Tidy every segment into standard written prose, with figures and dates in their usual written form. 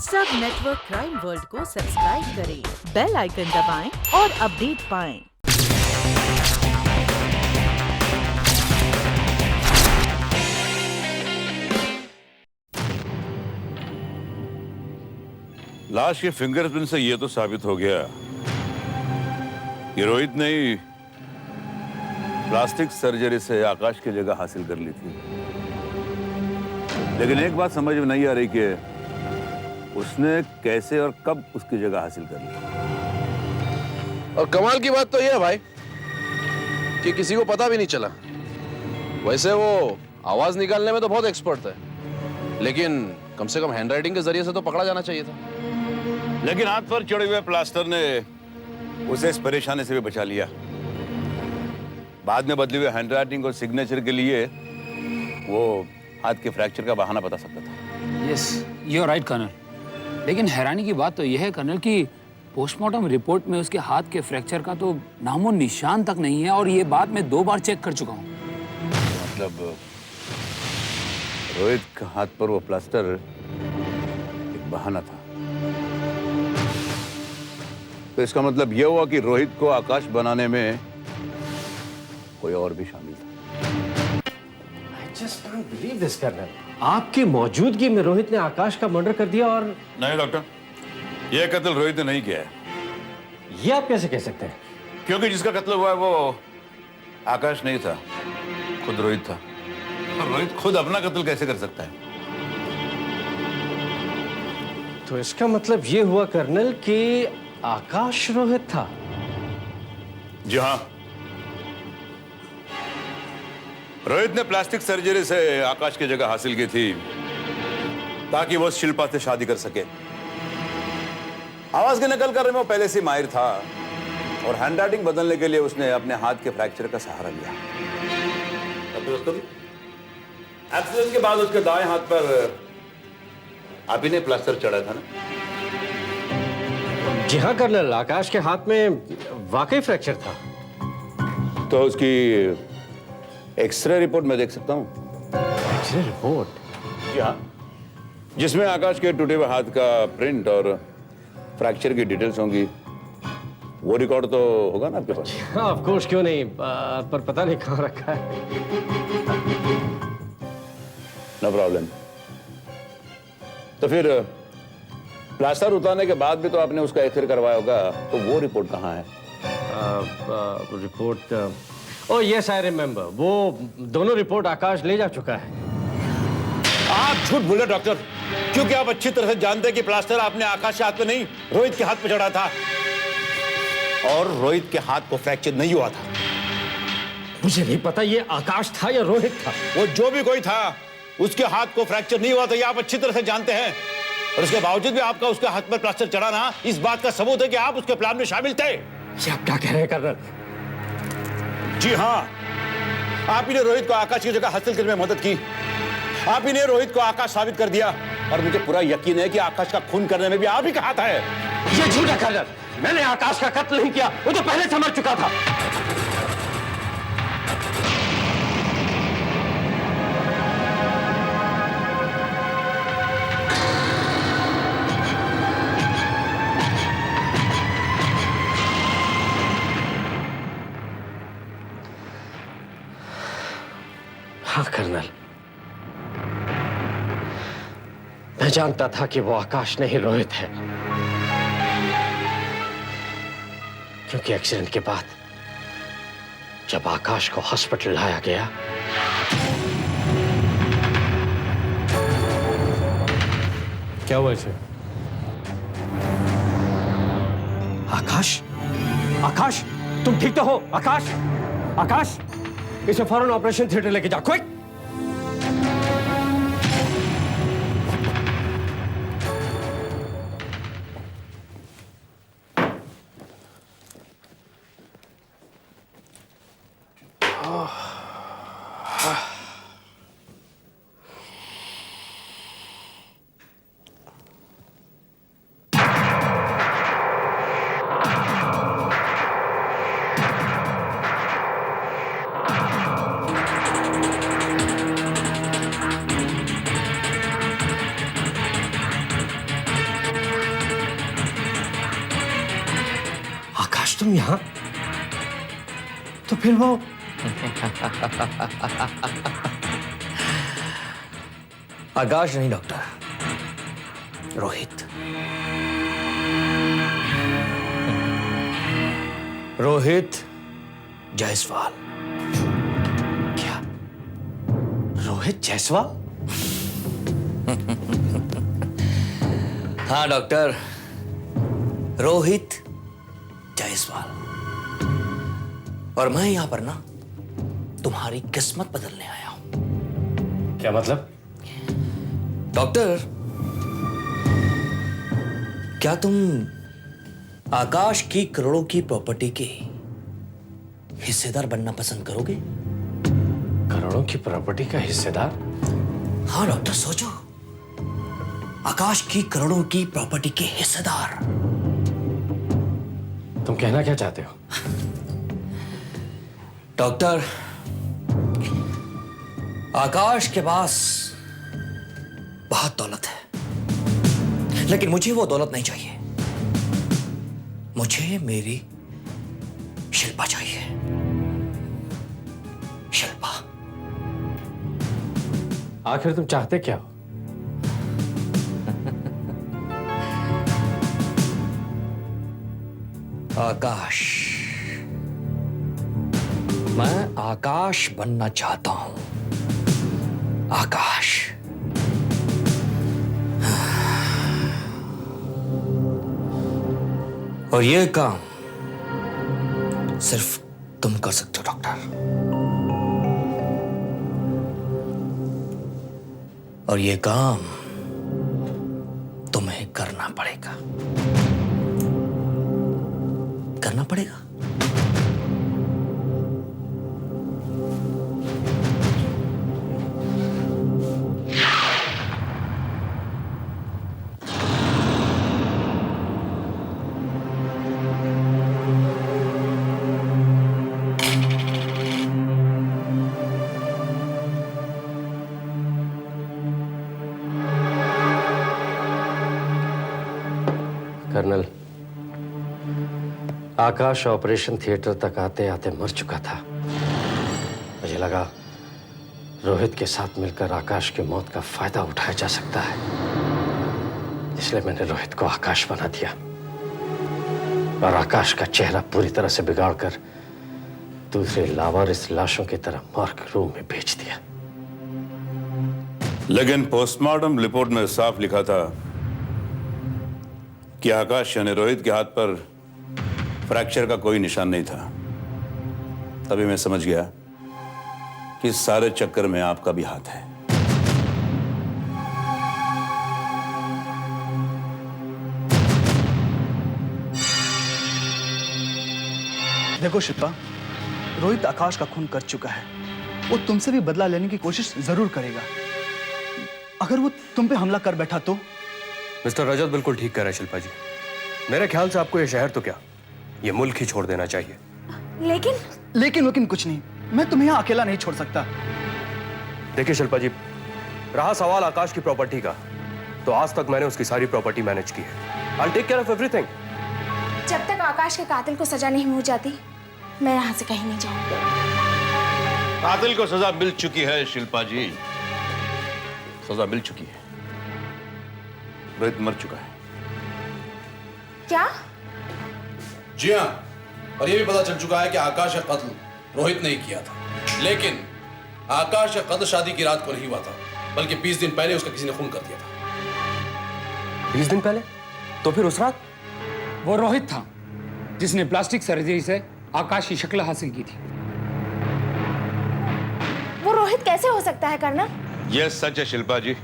सब network crime world को subscribe करें, बेल आइकन दबाएं और अपडेट पाएं। लाश के फिंगरप्रिंट से यह तो साबित हो गया कि रोहित ने ही प्लास्टिक सर्जरी से आकाश की जगह हासिल कर ली थी। लेकिन एक बात समझ में नहीं आ रही कि उसने कैसे और कब उसकी जगह हासिल कर ली। और कमाल की बात तो यह है भाई कि किसी को पता भी नहीं चला। वैसे वो आवाज निकालने में तो बहुत एक्सपर्ट है, लेकिन कम से कम हैंडराइटिंग के जरिए से तो पकड़ा जाना चाहिए था। लेकिन हाथ पर चढ़े हुए प्लास्टर ने उसे इस परेशानी से भी बचा लिया। बाद में बदले हुए हैंडराइटिंग और सिग्नेचर के लिए वो हाथ के फ्रैक्चर का बहाना बता सकता था। Yes, you are right colonel. लेकिन हैरानी की बात तो यह है कर्नल कि पोस्टमार्टम रिपोर्ट में उसके हाथ के फ्रैक्चर का तो नामो निशान तक नहीं है, और ये बात मैं 2 बार चेक कर चुका हूँ। मतलब रोहित के हाथ पर वो प्लास्टर एक बहाना था। तो इसका मतलब यह हुआ कि रोहित को आकाश बनाने में कोई और भी शामिल था। I just can't believe this, colonel. आपकी मौजूदगी में रोहित ने आकाश का मर्डर कर दिया। और नहीं डॉक्टर, यह कत्ल रोहित ने नहीं किया है। ये आप कैसे कह सकते हैं? क्योंकि जिसका कत्ल हुआ है वो आकाश नहीं था, खुद रोहित था। और रोहित खुद अपना कत्ल कैसे कर सकता है? तो इसका मतलब ये हुआ कर्नल कि आकाश रोहित था। जी हाँ, रोहित ने प्लास्टिक सर्जरी से आकाश की जगह हासिल की थी ताकि वो शिल्पा से शादी कर सके। आवाज की नकल करने में वो पहले से माहिर था, और हैंडराइटिंग बदलने के लिए उसने अपने हाथ के फ्रैक्चर का सहारा लिया। एक्सीडेंट के बाद उसके दाएं हाथ पर आप ही ने प्लास्टर चढ़ा था ना? जी हाँ कर्नल, आकाश के हाथ में वाकई फ्रैक्चर था। तो उसकी एक्सरे रिपोर्ट मैं देख सकता हूँ? X ray report? जी हाँ, जिसमें आकाश के टूटे हुए हाथ का प्रिंट और फ्रैक्चर की डिटेल्स होंगी। वो रिकॉर्ड तो होगा ना आपके पास? हाँ ऑफ कोर्स, क्यों नहीं, पर पता नहीं कहाँ रखा है। No problem. तो फिर प्लास्टर उतारने के बाद भी तो आपने उसका एक्सरे करवाया होगा, तो वो रिपोर्ट कहाँ है? Report, oh yes I remember, वो दोनों रिपोर्ट आकाश ले जा चुका है। आप झूठ बोले डॉक्टर, क्योंकि आप अच्छी तरह से जानते हैं कि प्लास्टर आपने आकाश के हाथ पे नहीं, रोहित के हाथ पे चढ़ा था, और रोहित के हाथ को फ्रैक्चर नहीं हुआ था। मुझे नहीं पता ये आकाश था या रोहित था। वो जो भी कोई था, उसके हाथ को फ्रैक्चर नहीं हुआ था, ये आप अच्छी तरह से जानते हैं। और उसके बावजूद भी आपका उसके हाथ पर प्लास्टर चढ़ाना इस बात का सबूत है कि आप उसके प्लान में शामिल थे। ये आप क्या कह रहे हैं कर्नल? जी हाँ, आप ही ने रोहित को आकाश की जगह हासिल करने में मदद की। आप ही ने रोहित को आकाश साबित कर दिया, और मुझे पूरा यकीन है कि आकाश का खून करने में भी आप ही का हाथ है। ये झूठ है कर्नल, मैंने आकाश का कत्ल नहीं किया, वो तो पहले से मर चुका था। हाँ कर्नल, मैं जानता था कि वो आकाश नहीं रोहित है, क्योंकि एक्सीडेंट के बाद जब आकाश को हॉस्पिटल लाया गया, क्या हुआ इसे? आकाश, आकाश तुम ठीक तो हो? आकाश, आकाश इसे फौरन ऑपरेशन थिएटर लेके जाओ, क्विक। तुम यहाँ? तो फिर वो आकाश नहीं डॉक्टर, रोहित। रोहित जायसवाल। क्या? रोहित जायसवाल? हाँ डॉक्टर, रोहित जायसवाल। और मैं यहां पर ना तुम्हारी किस्मत बदलने आया हूं। क्या मतलब? डॉक्टर, क्या तुम आकाश की करोड़ों की प्रॉपर्टी के हिस्सेदार बनना पसंद करोगे? करोड़ों की प्रॉपर्टी का हिस्सेदार? हाँ डॉक्टर, सोचो, आकाश की करोड़ों की प्रॉपर्टी के हिस्सेदार। तुम कहना क्या चाहते हो? डॉक्टर, आकाश के पास बहुत दौलत है, लेकिन मुझे वो दौलत नहीं चाहिए। मुझे मेरी शिल्पा चाहिए। शिल्पा। आखिर तुम चाहते क्या हो? आकाश। मैं आकाश बनना चाहता हूं। आकाश। और ये काम सिर्फ तुम कर सकते हो डॉक्टर। और ये काम तुम्हें करना पड़ेगा। करना पड़ेगा। कर्नल, आकाश ऑपरेशन थिएटर तक आते आते मर चुका था। मुझे लगा रोहित के साथ मिलकर आकाश की मौत का फायदा उठाया जा सकता है, इसलिए मैंने रोहित को आकाश बना दिया और आकाश का चेहरा पूरी तरह से बिगाड़कर दूसरे लावारिस लाशों की तरह मॉर्ग रूम में भेज दिया। लेकिन पोस्टमार्टम रिपोर्ट में साफ लिखा था कि आकाश यानी रोहित के हाथ पर फ्रैक्चर का कोई निशान नहीं था। तभी मैं समझ गया कि इस सारे चक्कर में आपका भी हाथ है। देखो शिल्पा, रोहित आकाश का खून कर चुका है। वो तुमसे भी बदला लेने की कोशिश जरूर करेगा। अगर वो तुम पे हमला कर बैठा तो? मिस्टर रजत बिल्कुल ठीक कह रहे हैं शिल्पा जी। मेरे ख्याल से आपको ये शहर तो क्या, ये मुल्क ही छोड़ देना चाहिए। लेकिन कुछ नहीं। मैं तुम्हें यहाँ अकेला नहीं छोड़ सकता। देखिए शिल्पा जी, रहा सवाल आकाश की प्रॉपर्टी का, तो आज तक मैंने उसकी सारी प्रॉपर्टी मैनेज की है। I'll take care of everything। जब तक आकाश के कातिल को सजा नहीं हो जाती, मैं यहाँ से कहीं नहीं जाऊंगी। कातिल को सजा मिल चुकी है शिल्पा जी, सजा मिल चुकी है। रोहित मर चुका है। क्या? जी हाँ, और ये भी पता चल चुका है कि आकाश का कत्ल रोहित ने ही किया था। लेकिन आकाश का कत्ल शादी की रात को नहीं हुआ था, बल्कि 20 दिन पहले उसका किसी ने खून कर दिया था। 20 दिन पहले? तो फिर उस रात? वो रोहित था जिसने प्लास्टिक सर्जरी से आकाश की शक्ल हासिल की थी। वो रोहित कैसे हो सकता है कर्नल? यह सच है शिल्पा जी।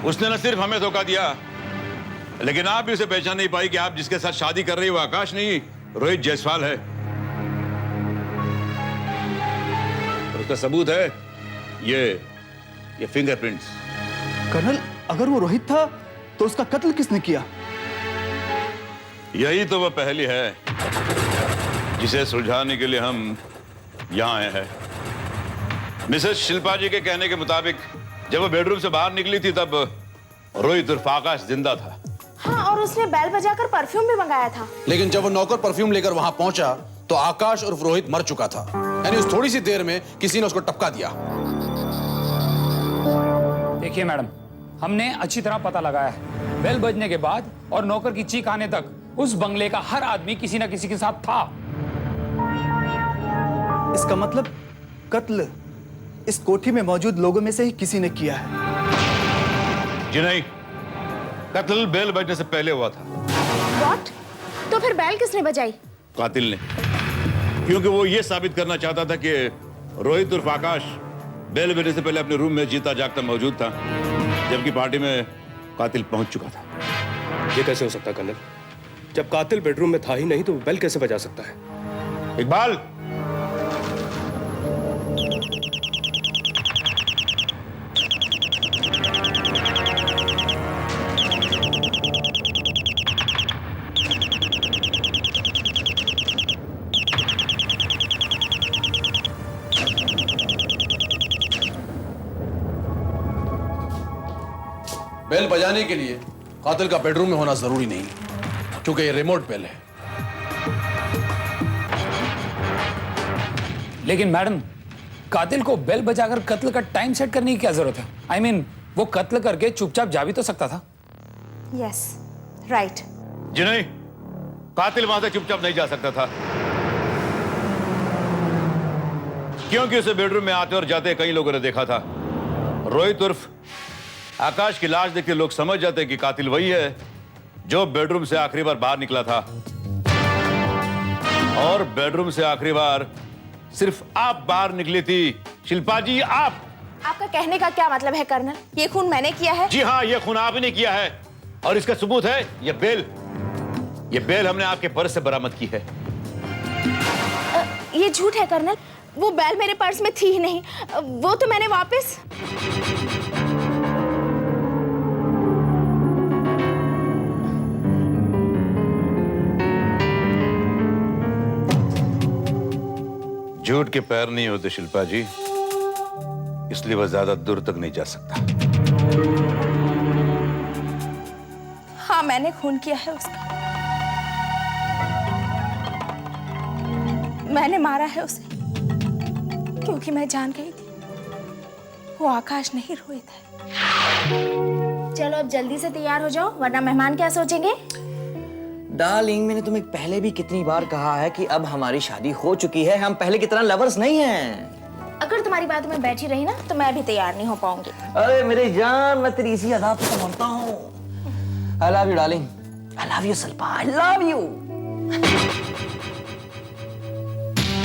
उसने न सिर्फ हमें धोखा दिया, लेकिन आप भी उसे पहचान नहीं पाई कि आप जिसके साथ शादी कर रही हो आकाश नहीं, रोहित जायसवाल है। और उसका सबूत है ये फिंगरप्रिंट्स। कर्नल, अगर वो रोहित था तो उसका कत्ल किसने किया? यही तो वह पहेली है जिसे सुलझाने के लिए हम यहां आए हैं। मिसेस शिल्पा जी के कहने के मुताबिक जब वो बेडरूम से बाहर निकली थी तब रोहित उर्फ आकाश जिंदा था। हाँ, और उसने बैल बजाकर परफ्यूम भी मंगाया था। लेकिन जब वो नौकर परफ्यूम लेकर वहां पहुंचा तो आकाश उर्फ रोहित मर चुका था। यानी उस थोड़ी सी देर में किसी ने उसको टपका दिया। देखिए मैडम, हमने अच्छी तरह पता लगाया है। बेल बजने के बाद और नौकर की चीख आने तक उस बंगले का हर आदमी किसी ना किसी के साथ था। इसका मतलब कत्ल इस कोठी में मौजूद लोगों में से ही किसी ने किया है। जी नहीं, कत्ल बेल बजने से पहले हुआ था। What? तो फिर बैल किसने बजाई? कातिल ने, क्योंकि वो ये साबित करना चाहता था कि रोहित उर्फ आकाश बेल बजने से पहले अपने रूम में जीता जागता मौजूद था, जबकि पार्टी में कातिल पहुंच चुका था। ये कैसे हो सकता है कर्नल? जब कातिल बेडरूम में था ही नहीं तो बेल कैसे बजा सकता है? इकबाल, बेल बजाने के लिए कातिल का बेडरूम में होना जरूरी नहीं, क्योंकि ये रिमोट बेल है। लेकिन मैडम, कातिल को बेल बजाकर कत्ल का टाइम सेट करने की क्या जरूरत है? I mean, वो कत्ल करके चुपचाप जा भी तो सकता था। Yes, right. जी नहीं, कातिल वहां से चुपचाप नहीं जा सकता था, क्योंकि उसे बेडरूम में आते और जाते कई लोगों ने देखा था। रोहित उर्फ आकाश की लाश देख के लोग समझ जाते कि कातिल वही है जो बेडरूम से आखिरी बार बाहर निकला था। और बेडरूम से आखिरी बार सिर्फ आप बाहर निकली थी, शिल्पा जी, आप। आपका कहने का क्या मतलब है कर्नल? ये खून मैंने किया है? जी हाँ, ये खून आपने किया है, और इसका सबूत है ये बेल। ये बेल हमने आपके पर्स से बरामद की है। ये झूठ है कर्नल। वो बैल मेरे पर्स में थी ही नहीं। वो तो मैंने वापस... झूठ के पैर नहीं होते शिल्पा जी, इसलिए वह ज्यादा दूर तक नहीं जा सकता। हाँ, मैंने खून किया है उसका। मैंने मारा है उसे, क्योंकि मैं जान गई थी वो आकाश नहीं रोहित है। चलो अब जल्दी से तैयार हो जाओ, वरना मेहमान क्या सोचेंगे? डार्लिंग, मैंने तुम्हें पहले भी कितनी बार कहा है कि अब हमारी शादी हो चुकी है, हम पहले की तरह लवर्स नहीं हैं। अगर तुम्हारी बातों में बैठी रही ना तो मैं भी तैयार नहीं हो पाऊंगी। अरे मेरी जान, मैं तेरी इसी अदा पे समझता हूँ। I love you darling, I love you Shilpa, I love you.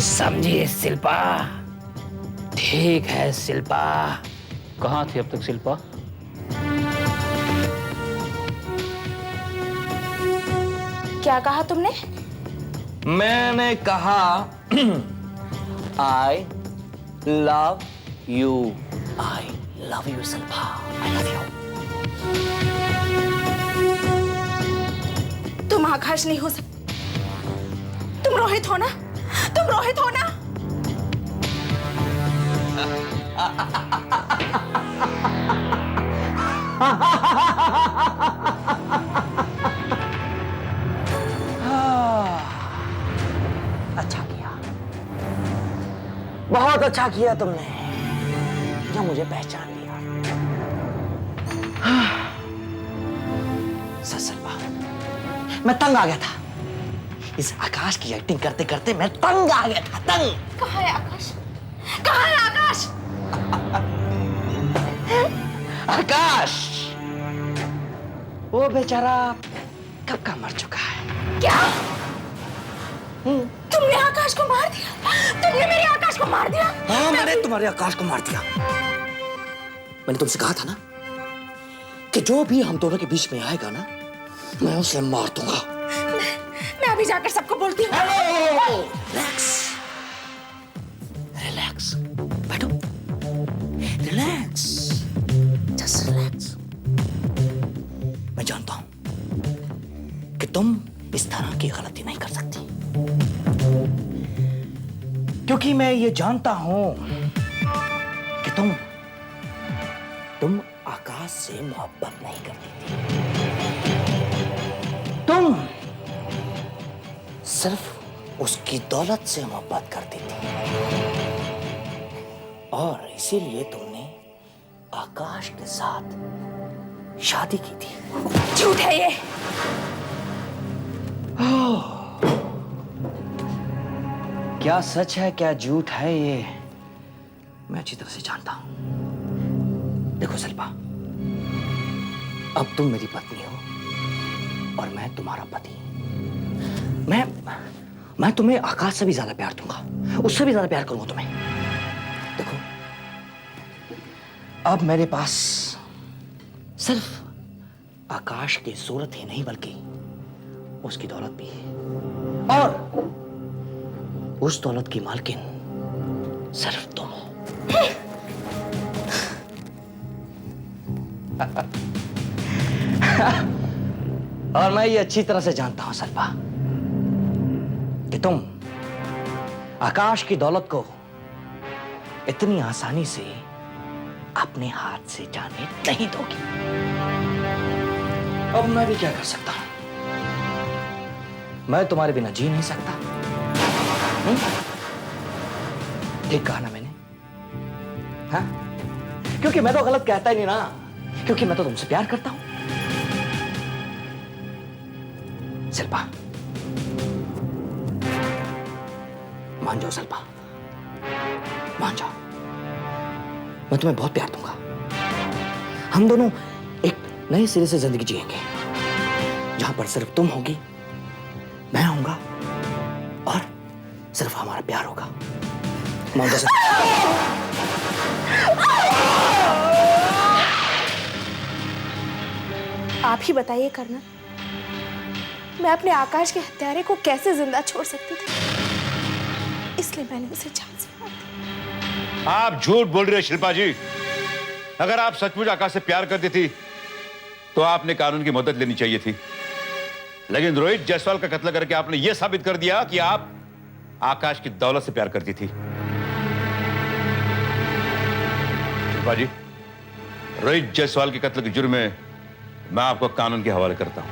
समझिए शिल्पा। ठीक है शिल्पा। कहाँ थी अब तक शिल्पा? क्या कहा तुमने? मैंने कहा I love you, I love you Shilpa, I love you. तुम आकाश नहीं हो सकते। तुम रोहित हो ना? तुम रोहित हो ना? अच्छा किया, बहुत अच्छा किया तुमने जो मुझे पहचान लिया। ससुरबा, मैं तंग आ गया था। इस आकाश की एक्टिंग करते करते मैं तंग आ गया था, तंग। कहाँ है आकाश? कहाँ है आकाश? आकाश वो बेचारा कब का मर चुका है। क्या? तुमने आकाश को मार दिया? तुमने मेरे आकाश को मार दिया? हाँ, मैंने तुम्हारे आकाश को मार दिया। मैंने तुमसे कहा था ना कि जो भी हम दोनों के बीच में आएगा ना, मैं उसे मार दूंगा। मैं अभी जाकर सबको बोलती हूँ। रिलैक्स, रिलैक्स, बैठो, रिलैक्स, जस्ट रिलैक्स। मैं जानता हूं कि तुम इस तरह की गलती नहीं कर सकती, क्योंकि मैं ये जानता हूं कि तुम आकाश से मोहब्बत नहीं करती थी। सिर्फ उसकी दौलत से मोहब्बत करती थी और इसीलिए तुमने आकाश के साथ शादी की थी। झूठ है ये। क्या सच है क्या झूठ है ये मैं अच्छी तरह से जानता हूं। देखो शिल्पा, अब तुम मेरी पत्नी हो और मैं तुम्हारा पति। मैं तुम्हें आकाश से भी ज्यादा प्यार दूंगा, उससे भी ज्यादा प्यार करूंगा तुम्हें। देखो, अब मेरे पास सिर्फ आकाश की सूरत ही नहीं बल्कि उसकी दौलत भी है और उस दौलत की मालकिन सिर्फ तुम हो। और मैं ये अच्छी तरह से जानता हूं शिल्पा कि तुम आकाश की दौलत को इतनी आसानी से अपने हाथ से जाने नहीं दोगी। अब मैं भी क्या कर सकता हूं? मैं तुम्हारे बिना जी नहीं सकता। ठीक कहा ना मैंने? हाँ? क्योंकि मैं तो गलत कहता ही नहीं ना, क्योंकि मैं तो तुमसे प्यार करता हूं। शिल्पा, मान जाओ शिल्पा, मान जाओ, मैं तुम्हें बहुत प्यार दूंगा। हम दोनों एक नए सिरे से जिंदगी जिएंगे जहां पर सिर्फ तुम होगी, मैं होऊंगा और सिर्फ हमारा प्यार होगा। मान जाओ शिल्पा। आप ही बताइए कर्नल, मैं अपने आकाश के हत्यारे को कैसे जिंदा छोड़ सकती थी? इसलिए मैंने उसे जान से मार दिया। आप झूठ बोल रहे हो शिल्पा जी। अगर आप सचमुच आकाश से प्यार करती थी तो आपने कानून की मदद लेनी चाहिए थी, लेकिन रोहित जायसवाल का कत्ल करके आपने यह साबित कर दिया कि आप आकाश की दौलत से प्यार करती थी। शिल्पा जी, रोहित जायसवाल के कत्ल के जुर्म में मैं आपको कानून के हवाले करता हूं।